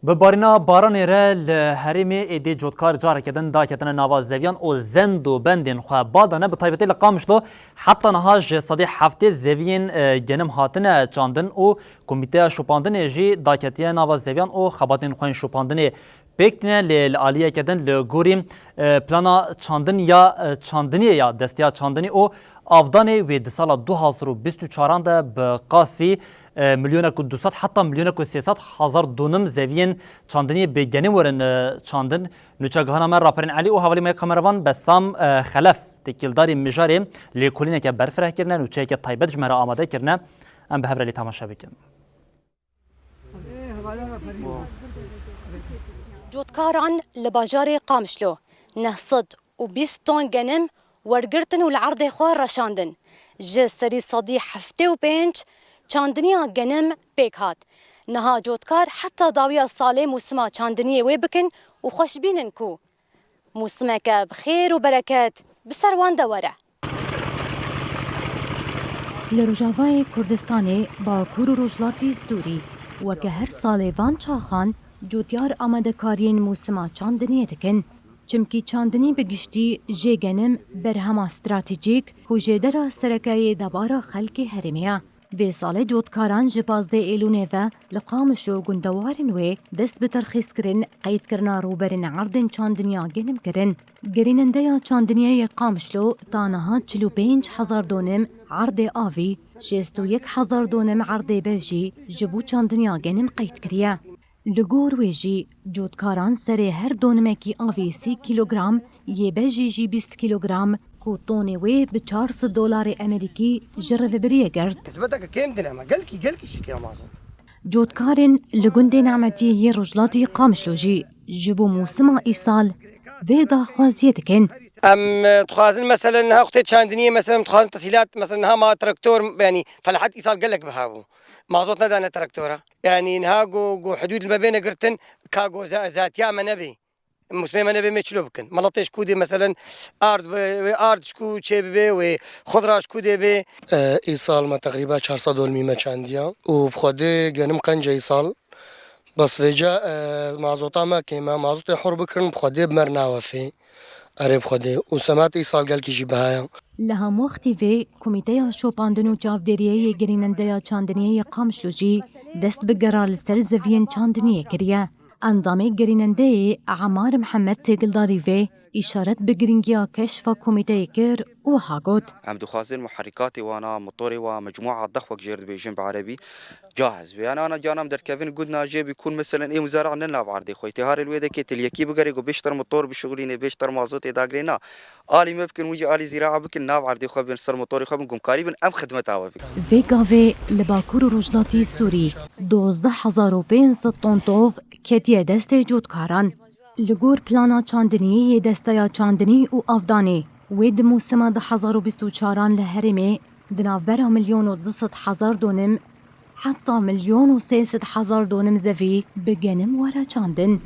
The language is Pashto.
ببارینا باران را لحریم ایدی جودکار جاره کدن دا کتن نواز زویان او زند و بندین خواه بادانه بطایبتی لقامشلو حتی نهاج صدی هفته زوین گنم هاتن چاندن او کمیته شوپاندن جی دا کتیه نواز زویان او خباتین خوین شوپاندن بکتنه لعالیه کدن لگوریم پلانا چاندن یا چاندنی یا دستیا چاندنی او افدان وید سال 2024 ده بقاسی میلیون کو 200 حتی میلیون کو 300 هزار دونم زوین چاندنی به گنی ورن چاندن نوچگهانا من راپرین علی و حوالی می کامروان بسام خلف تکیلداری مجاری لیکولینه که برفره کرنه نوچه که تایبت جمعه آماده کرنه ام به هبرلی تماشا بکن جودکاران لباجار قامشلو نهصد و 20 طن گنم ورگرتن و العرض خوار رشاندن جه سری صدی هفته و 5 چاندنیا گنم پیک هات نها جودکار حتی داویا ساله موسما چاندنیه وی بکن و خوش بینن کو موسمه که بخیر و برکت بسروان دوره لروجاوای کردستان باکور و روجلاتی سوری و که هر ساله وان چاخان جوتیار آمده کارین موسما چاندنیه دکن چمکی چاندنی بگشتی جگنم برهما استراتیجیک و جدرا سرکای دبارا خلق هرمیا به سال جودکاران جپازده ایلونه و لقامش و گندوارن و دست به ترخیص کرن قید کرنا روبرن عردن چاندنیا گنم کرن گریننده یا چاندنیا قامشلو تانها 45,000 دونم عرض آوی 61,000 دونم عرض بجی جبو چاندنیا گنم قید کریا لگور ویجی جودکاران سر هر دونمکی آوی 30 کیلوگرم یه بجی جی 20 کیلوگرم كوتوني وي $400 أمريكي جرب بريه قرد نسبتك كم دنما قلكي شكي يا مازوت جودكارن لجند نعمتي هي رجلاتي قامشلوجي جبو موسم إيصال فيدا خوازيتكن تخازن مثلا وقت شاندنيه مثلا تخازن تسهيلات مثلا ما تراكتور يعني فلحد ايصال قال لك بهاو مازوت ندانا تراكتوره يعني نهاجو حدود ما بين قرتن كاجو ذاتيا ما نبي مسلم أنا بمشلو بكن ملطش كودي مثلا أرض شكو شيء وخضرة شكو دي بي إيصال ما تقريبا 400 ميمة چانديا وبخده جنم قنجة إيصال بس فيجا معزوطة ما كيما معزوطة حر بكرن بخده بمرنا وفي أريب خده وسمات إيصال قال كيجي بهايا لها مختفي كوميتيا شوباندنو جافدريا جريننديا چاندنيا قامشلوجي دست بقرار لسر زفين چاندنيا كريا اندامه گریننده عمار محمد تقلداری و اشارت به گرینگیا کشف کمیته کر و هاگوت هم دخازن محركاتي وانا موتوري ومجموعه ضخوه جيرد بجنب عربي جاهز يعني انا جانم در كيفن قلنا جي بيكون مثلا ايه مزارع لنا بعرضي خويتي هار الويده كي تليكي بقري بيشتر موتور بشغلينه بيشتر مازوت داغرينا آلي ما بكن وجي آلي زراعه بكن ناف عرضي خو بنصر موتوري خو بنقوم قريبا ام خدمتها في قافي لباكور رجلاتي سوري 12,500 طن طوف كتيه دست جودكاران لگور پلانا چاندنی دستیا چاندنی و افدانی وید موسم 2024 لهرمه دنافبر 1,200,000 دونم حتی 1,300,000 دونم زوی بگنم ورا چاندن